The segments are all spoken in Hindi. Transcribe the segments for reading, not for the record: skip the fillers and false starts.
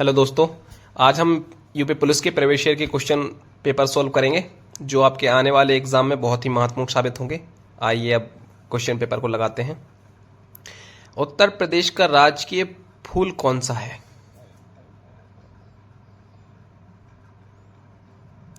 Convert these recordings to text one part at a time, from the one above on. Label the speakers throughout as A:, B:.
A: हेलो दोस्तों, आज हम यूपी पुलिस के प्रवेश के क्वेश्चन पेपर सॉल्व करेंगे जो आपके आने वाले एग्जाम में बहुत ही महत्वपूर्ण साबित होंगे। आइए अब क्वेश्चन पेपर को लगाते हैं। उत्तर प्रदेश का राजकीय फूल कौन सा है?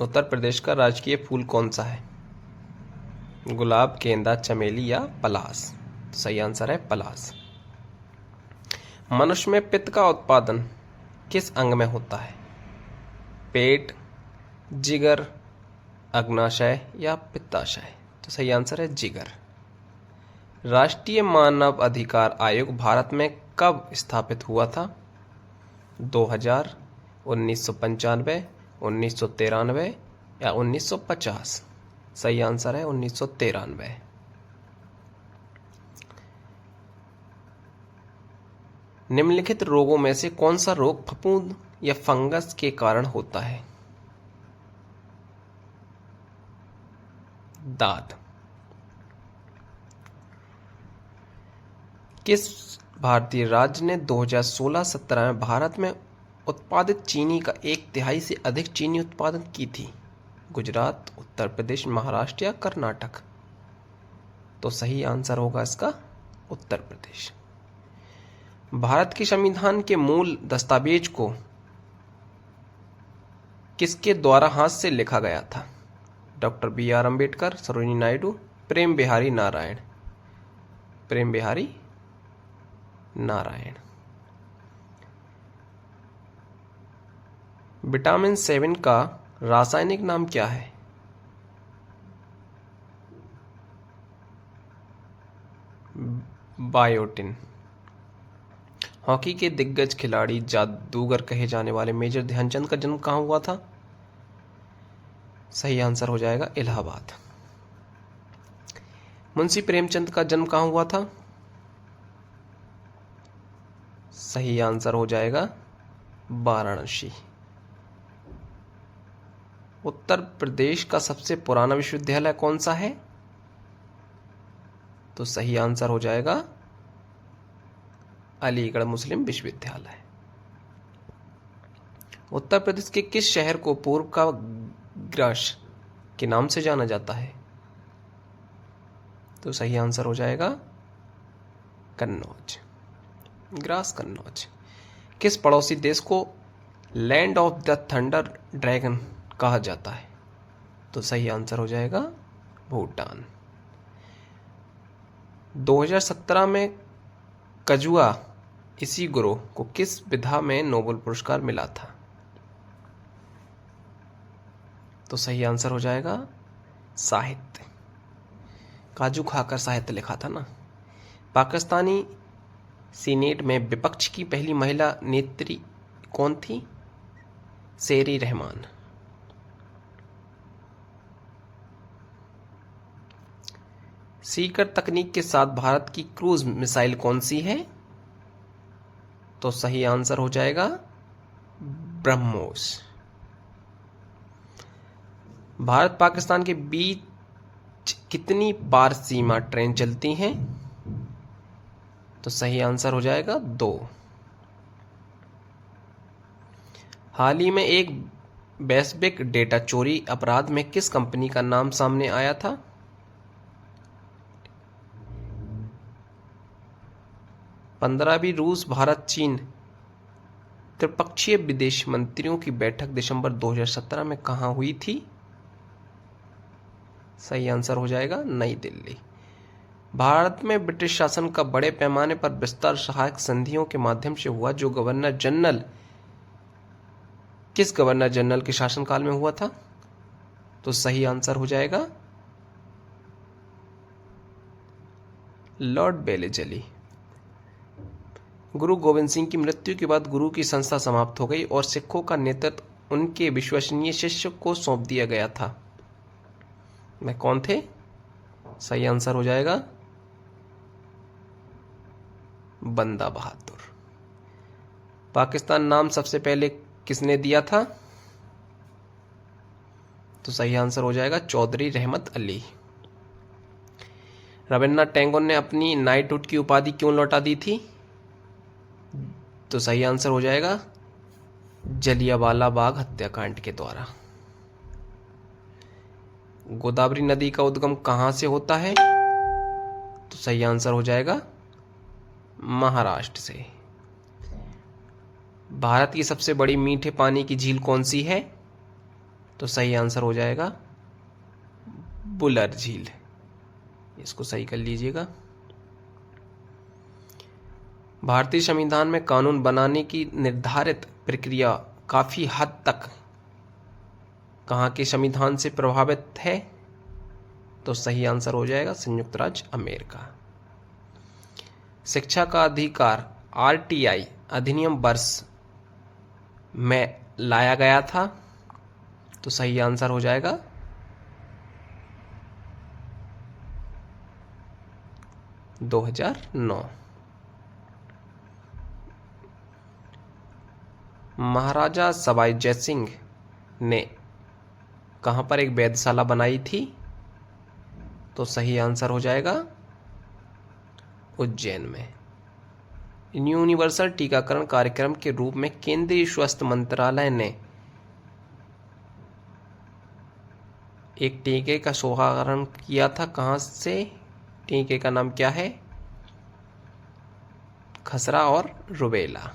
A: उत्तर प्रदेश का राजकीय फूल कौन सा है? गुलाब, गेंदा, चमेली या पलास? सही आंसर है पलास। मनुष्य में पित्त का उत्पादन किस अंग में होता है? पेट, जिगर, अग्नाशय या पित्ताशय? तो सही आंसर है जिगर। राष्ट्रीय मानव अधिकार आयोग भारत में कब स्थापित हुआ था? 2000, 1995, 1993 या 1950? सही आंसर है 1993। निम्नलिखित रोगों में से कौन सा रोग फफूंद या फंगस के कारण होता है? दाद। किस भारतीय राज्य ने 2016-17 में भारत में उत्पादित चीनी का 1/3 से अधिक चीनी उत्पादन की थी? गुजरात, उत्तर प्रदेश, महाराष्ट्र या कर्नाटक? तो सही आंसर होगा इसका उत्तर प्रदेश। भारत के संविधान के मूल दस्तावेज को किसके द्वारा हाथ से लिखा गया था? डॉक्टर BR अम्बेडकर, सरोजिनी नायडू, प्रेम बिहारी नारायण? प्रेम बिहारी नारायण। विटामिन 7 का रासायनिक नाम क्या है? बायोटिन। हॉकी के दिग्गज खिलाड़ी जादूगर कहे जाने वाले मेजर ध्यानचंद का जन्म कहाँ हुआ था? सही आंसर हो जाएगा इलाहाबाद। मुंशी प्रेमचंद का जन्म कहाँ हुआ था? सही आंसर हो जाएगा वाराणसी। उत्तर प्रदेश का सबसे पुराना विश्वविद्यालय कौन सा है? तो सही आंसर हो जाएगा अलीगढ़ मुस्लिम विश्वविद्यालय। उत्तर प्रदेश के किस शहर को पूर्व का ग्रास के नाम से जाना जाता है? तो सही आंसर हो जाएगा कन्नौज, ग्रास कन्नौज। किस पड़ोसी देश को land of the thunder dragon कहा जाता है? तो सही आंसर हो जाएगा भूटान। 2017 में कजुआ इशिगुरो को किस विधा में नोबेल पुरस्कार मिला था? तो सही आंसर हो जाएगा साहित्य। काजू खाकर साहित्य लिखा था ना। पाकिस्तानी सीनेट में विपक्ष की पहली महिला नेत्री कौन थी? शेरी रहमान। सीकर तकनीक के साथ भारत की क्रूज मिसाइल कौन सी है? तो सही आंसर हो जाएगा ब्रह्मोस। भारत पाकिस्तान के बीच कितनी बार सीमा ट्रेन चलती हैं? तो सही आंसर हो जाएगा 2। हाल ही में एक वैश्विक डेटा चोरी अपराध में किस कंपनी का नाम सामने आया था? पंद्रहवीं रूस भारत चीन त्रिपक्षीय विदेश मंत्रियों की बैठक दिसंबर 2017 में कहाँ हुई थी? सही आंसर हो जाएगा नई दिल्ली। भारत में ब्रिटिश शासन का बड़े पैमाने पर विस्तार सहायक संधियों के माध्यम से हुआ जो गवर्नर जनरल किस गवर्नर जनरल के शासनकाल में हुआ था? तो सही आंसर हो जाएगा लॉर्ड बेलेजली। गुरु गोविंद सिंह की मृत्यु के बाद गुरु की संस्था समाप्त हो गई और सिखों का नेतृत्व उनके विश्वसनीय शिष्य को सौंप दिया गया था। वह कौन थे? सही आंसर हो जाएगा बंदा बहादुर। पाकिस्तान नाम सबसे पहले किसने दिया था? तो सही आंसर हो जाएगा चौधरी रहमत अली। रविन्द्रनाथ टैगोर ने अपनी नाइटहुड की उपाधि क्यों लौटा दी थी? तो सही आंसर हो जाएगा जलियांवाला बाग हत्याकांड के द्वारा। गोदावरी नदी का उद्गम कहां से होता है? तो सही आंसर हो जाएगा महाराष्ट्र से। भारत की सबसे बड़ी मीठे पानी की झील कौन सी है? तो सही आंसर हो जाएगा बुलर झील। इसको सही कर लीजिएगा। भारतीय संविधान में कानून बनाने की निर्धारित प्रक्रिया काफी हद तक कहां के संविधान से प्रभावित है? तो सही आंसर हो जाएगा संयुक्त राज्य अमेरिका। शिक्षा का अधिकार आरटीआई अधिनियम वर्ष में लाया गया था? तो सही आंसर हो जाएगा 2009। महाराजा सवाई जयसिंह ने कहां पर एक वेधशाला बनाई थी? तो सही आंसर हो जाएगा उज्जैन में। यूनिवर्सल टीकाकरण कार्यक्रम के रूप में केंद्रीय स्वास्थ्य मंत्रालय ने एक टीके का शुभारंभ किया था। कहां से? टीके का नाम क्या है? खसरा और रुबेला।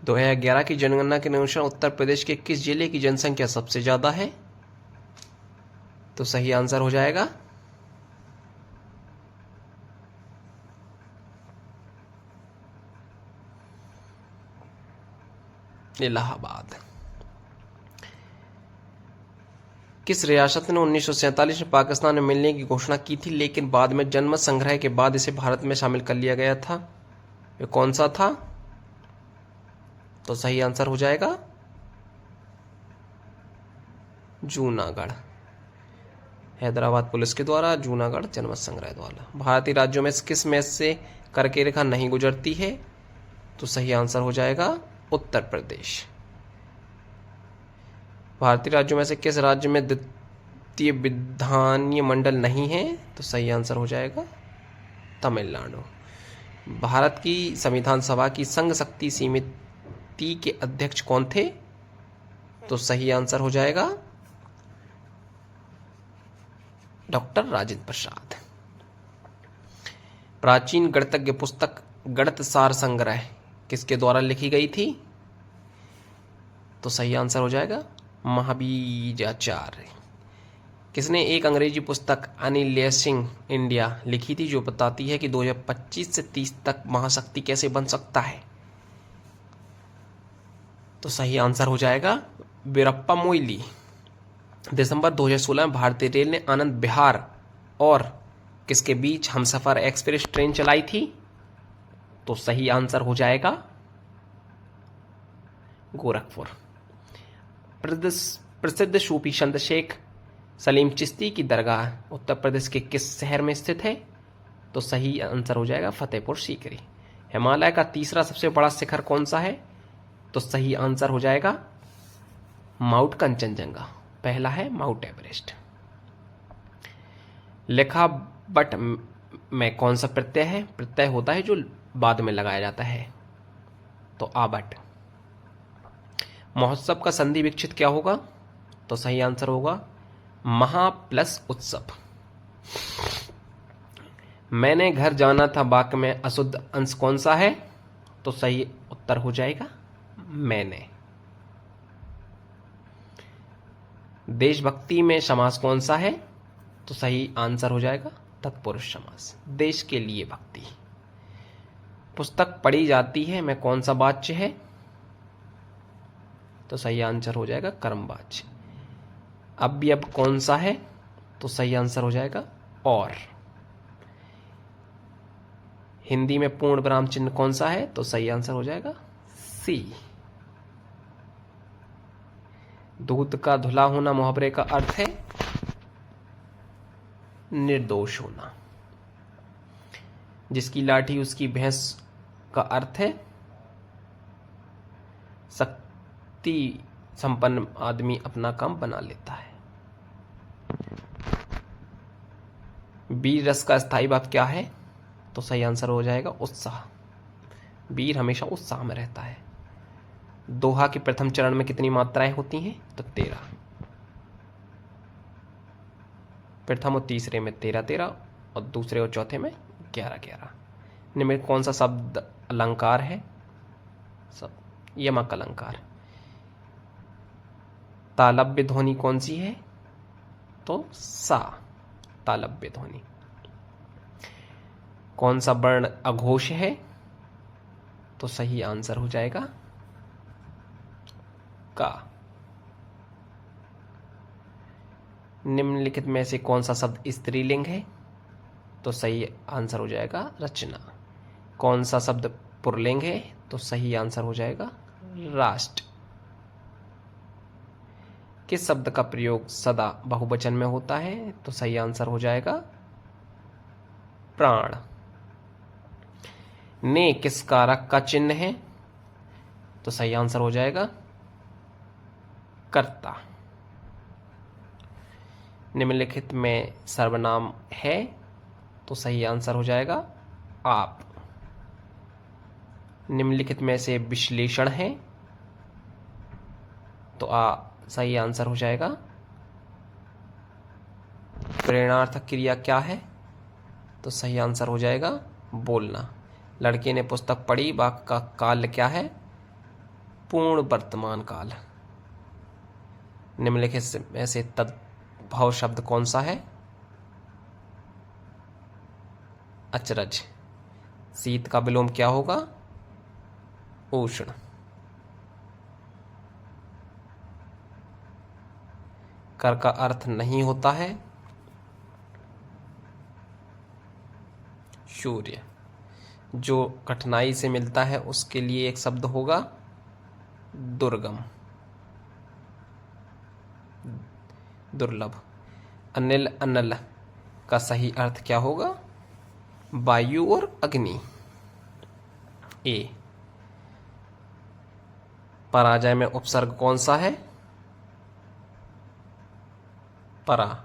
A: 2011 की जनगणना के अनुसार उत्तर प्रदेश के किस जिले की जनसंख्या सबसे ज्यादा है? तो सही आंसर हो जाएगा इलाहाबाद। किस रियासत ने 1947 में पाकिस्तान में मिलने की घोषणा की थी, लेकिन बाद में जनमत संग्रह के बाद इसे भारत में शामिल कर लिया गया था? ये कौन सा था? तो सही आंसर हो जाएगा जूनागढ़। हैदराबाद पुलिस के द्वारा जूनागढ़ जनमत संग्रह द्वारा। भारतीय राज्यों में किस में से कर्क रेखा नहीं गुजरती है? तो सही आंसर हो जाएगा उत्तर प्रदेश। भारतीय राज्यों में से किस राज्य में द्वितीय विधानीय मंडल नहीं है? तो सही आंसर हो जाएगा तमिलनाडु। भारत की संविधान सभा की संघ शक्ति समिति के अध्यक्ष कौन थे? तो सही आंसर हो जाएगा डॉक्टर राजेंद्र प्रसाद। प्राचीन गणितज्ञ पुस्तक गणित सार संग्रह किसके द्वारा लिखी गई थी? तो सही आंसर हो जाएगा महाबीजाचार्य। किसने एक अंग्रेजी पुस्तक अनलियसिंग इंडिया लिखी थी, जो बताती है कि 2025 से 30 तक महाशक्ति कैसे बन सकता है? तो सही आंसर हो जाएगा वीरप्पा मोइली। दिसंबर 2016 में भारतीय रेल ने आनंद विहार और किसके बीच हमसफर एक्सप्रेस ट्रेन चलाई थी? तो सही आंसर हो जाएगा गोरखपुर। प्रसिद्ध सूफी संत शेख सलीम चिश्ती की दरगाह उत्तर प्रदेश के किस शहर में स्थित है? तो सही आंसर हो जाएगा फतेहपुर सीकरी। हिमालय का तीसरा सबसे बड़ा शिखर कौन सा है? तो सही आंसर हो जाएगा माउंट कंचनजंगा। पहला है माउंट एवरेस्ट। लिखा बट में कौन सा प्रत्यय है? प्रत्यय होता है जो बाद में लगाया जाता है। तो आबट। महोत्सव का संधि विच्छेद क्या होगा? तो सही आंसर होगा महा प्लस उत्सव। मैंने घर जाना था वाक्य में अशुद्ध अंश कौन सा है? तो सही उत्तर हो जाएगा मैंने। देशभक्ति में समास कौन सा है? तो सही आंसर हो जाएगा तत्पुरुष समास। देश के लिए भक्ति। पुस्तक पढ़ी जाती है में कौन सा वाच्य है? तो सही आंसर हो जाएगा कर्मवाच्य। अव्यय कौन सा है? तो सही आंसर हो जाएगा और। हिंदी में पूर्ण विराम चिन्ह कौन सा है? तो सही आंसर हो जाएगा सी। दूध का धुला होना मुहावरे का अर्थ है निर्दोष होना। जिसकी लाठी उसकी भैंस का अर्थ है शक्ति संपन्न आदमी अपना काम बना लेता है। वीर रस का स्थायी भाव क्या है? तो सही आंसर हो जाएगा उत्साह। वीर हमेशा उत्साह में रहता है। दोहा के प्रथम चरण में कितनी मात्राएं होती हैं? तो 13। प्रथम और तीसरे में 13 और दूसरे और चौथे में 11। निम्न में कौन सा शब्द अलंकार है? सब यमक अलंकार। तालव्य ध्वनि कौन सी है? तो सा, तालव्य ध्वनि। कौन सा वर्ण अघोष है? तो सही आंसर हो जाएगा का। निम्नलिखित में से कौन सा शब्द स्त्रीलिंग है? तो सही आंसर हो जाएगा रचना। कौन सा शब्द पुल्लिंग है? तो सही आंसर हो जाएगा राष्ट्र। किस शब्द का प्रयोग सदा बहुवचन में होता है? तो सही आंसर हो जाएगा प्राण। ने किस कारक का चिन्ह है? तो सही आंसर हो जाएगा कर्ता। निम्नलिखित में सर्वनाम है? तो सही आंसर हो जाएगा आप। निम्नलिखित में से विश्लेषण है? तो सही आंसर हो जाएगा प्रेरणार्थक क्रिया क्या है? तो सही आंसर हो जाएगा बोलना। लड़के ने पुस्तक पढ़ी, वाक्य का काल क्या है? पूर्ण वर्तमान काल। निम्नलिखित में से तद्भव शब्द कौन सा है? अचरज। शीत का विलोम क्या होगा? उष्ण। कर का अर्थ नहीं होता है शून्य। जो कठिनाई से मिलता है उसके लिए एक शब्द होगा दुर्गम, दुर्लभ। अनिल अनल का सही अर्थ क्या होगा? वायु और अग्नि। ए। पराजय में उपसर्ग कौन सा है? परा।